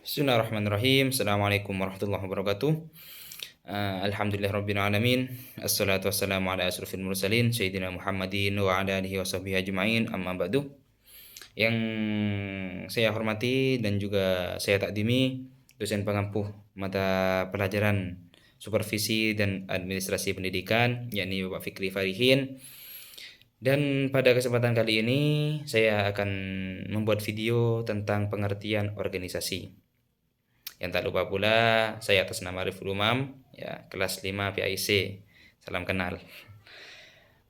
Bismillahirrahmanirrahim. Assalamualaikum warahmatullahi wabarakatuh. Alhamdulillah rabbil alamin. Assalatu wassalamu ala asrofil mursalin Sayyidina Muhammadin wa ala alihi wa sahbihi ajma'in. Amma ba'du. Yang saya hormati dan juga saya takdimi dosen pengampu mata pelajaran supervisi dan administrasi pendidikan, yakni Bapak Fikri Farihin. Dan pada kesempatan kali ini saya akan membuat video tentang pengertian organisasi. Yang tak lupa pula, saya atas nama Riful Umam, ya, kelas 5 PIC. Salam kenal.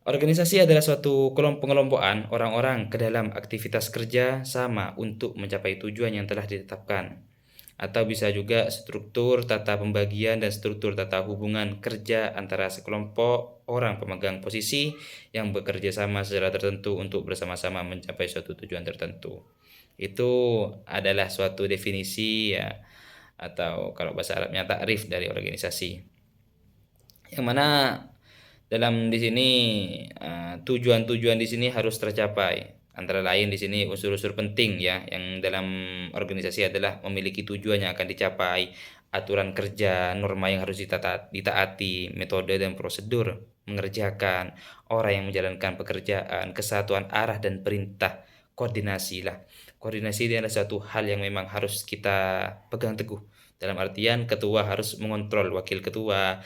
Organisasi adalah suatu pengelompokan orang-orang ke dalam aktivitas kerja sama untuk mencapai tujuan yang telah ditetapkan. Atau bisa juga struktur tata pembagian dan struktur tata hubungan kerja antara sekelompok orang pemegang posisi yang bekerja sama secara tertentu untuk bersama-sama mencapai suatu tujuan tertentu. Itu adalah suatu definisi, ya, atau kalau bahasa Arabnya takrif dari organisasi. Yang mana dalam di sini tujuan-tujuan di sini harus tercapai. Antara lain di sini unsur-unsur penting, ya, yang dalam organisasi adalah memiliki tujuan yang akan dicapai, aturan kerja, norma yang harus ditaati, metode dan prosedur mengerjakan, orang yang menjalankan pekerjaan, kesatuan arah dan perintah, koordinasi lah. Koordinasi ini adalah satu hal yang memang harus kita pegang teguh. Dalam artian ketua harus mengontrol wakil ketua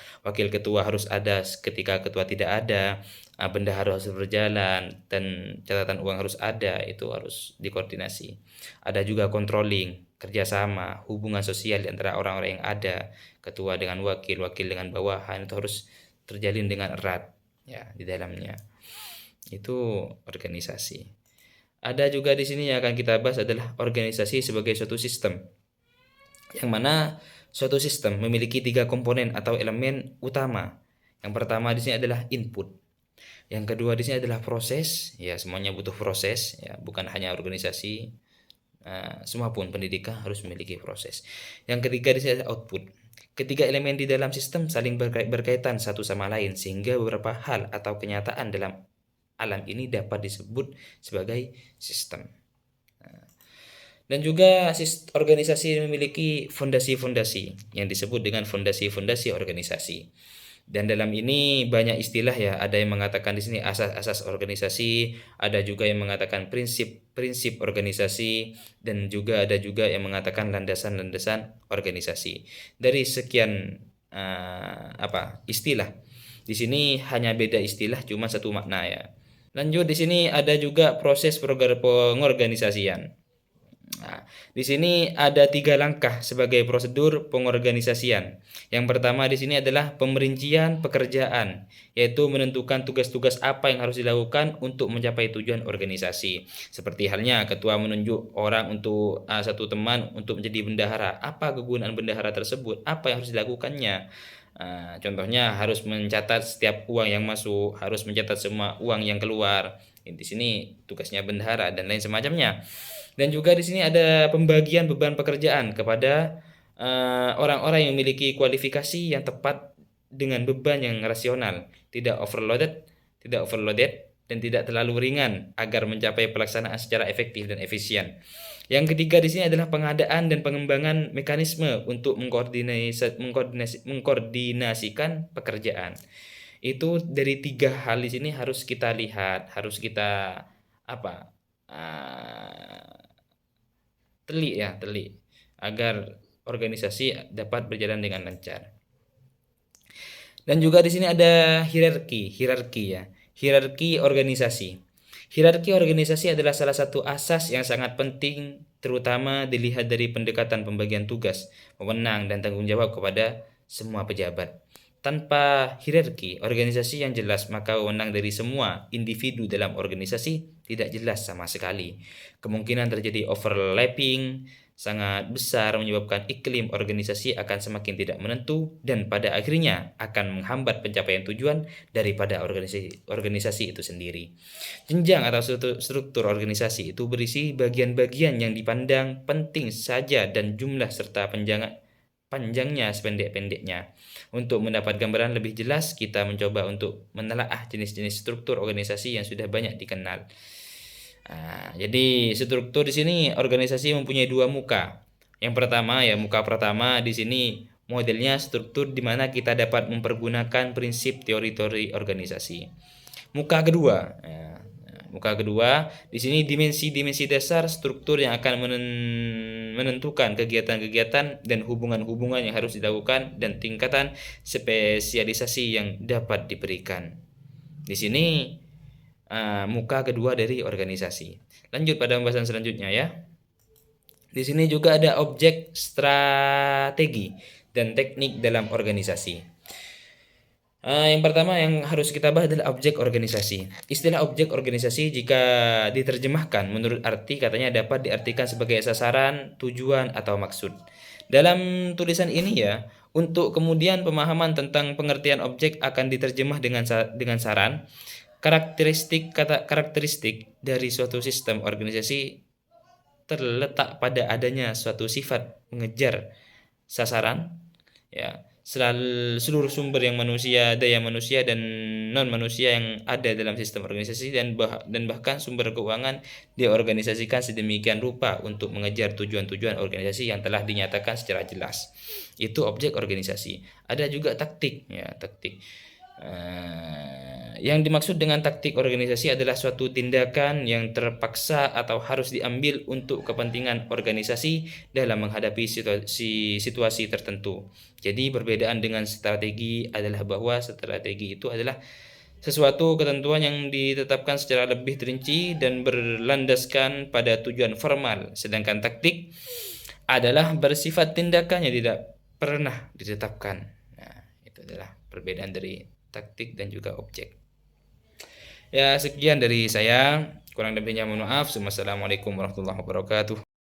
harus ada ketika ketua tidak ada, bendahara harus berjalan, dan catatan uang harus ada, itu harus dikoordinasi. Ada juga controlling, kerjasama, hubungan sosial antara orang-orang yang ada, ketua dengan wakil, wakil dengan bawahan, itu harus terjalin dengan erat, ya, di dalamnya. Itu organisasi. Ada juga di sini yang akan kita bahas adalah organisasi sebagai suatu sistem, yang mana suatu sistem memiliki 3 komponen atau elemen utama. Yang pertama di sini adalah input. Yang kedua di sini adalah proses, ya, semuanya butuh proses, ya, bukan hanya organisasi, semua pun pendidikan harus memiliki proses. Yang ketiga di sini adalah output. Ketiga elemen di dalam sistem saling berkaitan satu sama lain sehingga beberapa hal atau kenyataan dalam alam ini dapat disebut sebagai sistem. Dan juga organisasi memiliki fondasi-fondasi yang disebut dengan fondasi-fondasi organisasi. Dan dalam ini banyak istilah, ya. Ada yang mengatakan di sini asas-asas organisasi, ada juga yang mengatakan prinsip-prinsip organisasi, dan juga ada juga yang mengatakan landasan-landasan organisasi. Dari sekian istilah, di sini hanya beda istilah, cuma satu makna, ya. Lanjut di sini ada juga proses pengorganisasian. Nah, di sini ada 3 langkah sebagai prosedur pengorganisasian. Yang pertama di sini adalah pemerincian pekerjaan, yaitu menentukan tugas-tugas apa yang harus dilakukan untuk mencapai tujuan organisasi. Seperti halnya ketua menunjuk orang untuk satu teman untuk menjadi bendahara. Apa kegunaan bendahara tersebut? Apa yang harus dilakukannya? Contohnya harus mencatat setiap uang yang masuk, harus mencatat semua uang yang keluar. Di sini tugasnya bendahara dan lain semacamnya. Dan juga di sini ada pembagian beban pekerjaan kepada orang-orang yang memiliki kualifikasi yang tepat dengan beban yang rasional, tidak overloaded, dan tidak terlalu ringan agar mencapai pelaksanaan secara efektif dan efisien. Yang ketiga di sini adalah pengadaan dan pengembangan mekanisme untuk mengkoordinasikan pekerjaan. Itu dari 3 hal di sini harus kita lihat, harus kita apa? Telik agar organisasi dapat berjalan dengan lancar. Dan juga di sini ada hierarki, ya. Hierarki organisasi. Hierarki organisasi adalah salah satu asas yang sangat penting, terutama dilihat dari pendekatan pembagian tugas, wewenang, dan tanggung jawab kepada semua pejabat. Tanpa hierarki organisasi yang jelas, maka wewenang dari semua individu dalam organisasi tidak jelas sama sekali. Kemungkinan terjadi overlapping sangat besar, menyebabkan iklim organisasi akan semakin tidak menentu dan pada akhirnya akan menghambat pencapaian tujuan daripada organisasi itu sendiri. Jenjang atau struktur organisasi itu berisi bagian-bagian yang dipandang penting saja dan jumlah serta panjangnya sependek-pendeknya. Untuk mendapat gambaran lebih jelas, kita mencoba untuk menelaah jenis-jenis struktur organisasi yang sudah banyak dikenal. Jadi struktur di sini organisasi mempunyai 2 muka. Yang pertama ya, muka pertama di sini modelnya struktur di mana kita dapat mempergunakan prinsip teori-teori organisasi. Muka kedua, ya, muka kedua di sini dimensi-dimensi dasar struktur yang akan menentukan kegiatan-kegiatan dan hubungan-hubungan yang harus dilakukan dan tingkatan spesialisasi yang dapat diberikan. Di sini muka kedua dari organisasi. Lanjut pada pembahasan selanjutnya ya. Di sini juga ada objek, strategi, dan teknik dalam organisasi. Yang pertama yang harus kita bahas adalah objek organisasi. Istilah objek organisasi jika diterjemahkan menurut arti katanya dapat diartikan sebagai sasaran, tujuan, atau maksud. Dalam tulisan ini ya, untuk kemudian pemahaman tentang pengertian objek akan diterjemah dengan saran, karakteristik dari suatu sistem organisasi terletak pada adanya suatu sifat mengejar sasaran, ya, seluruh sumber yang daya manusia dan non manusia yang ada dalam sistem organisasi dan bahkan sumber keuangan diorganisasikan sedemikian rupa untuk mengejar tujuan-tujuan organisasi yang telah dinyatakan secara jelas. Itu objek organisasi. Ada juga taktik, ya, taktik. Yang dimaksud dengan taktik organisasi adalah suatu tindakan yang terpaksa atau harus diambil untuk kepentingan organisasi dalam menghadapi situasi tertentu. Jadi perbedaan dengan strategi adalah bahwa strategi itu adalah sesuatu ketentuan yang ditetapkan secara lebih rinci dan berlandaskan pada tujuan formal, sedangkan taktik adalah bersifat tindakan yang tidak pernah ditetapkan. Nah, itu adalah perbedaan dari taktik dan juga objek. Ya, sekian dari saya. Kurang lebihnya mohon maaf. Wassalamualaikum warahmatullahi wabarakatuh.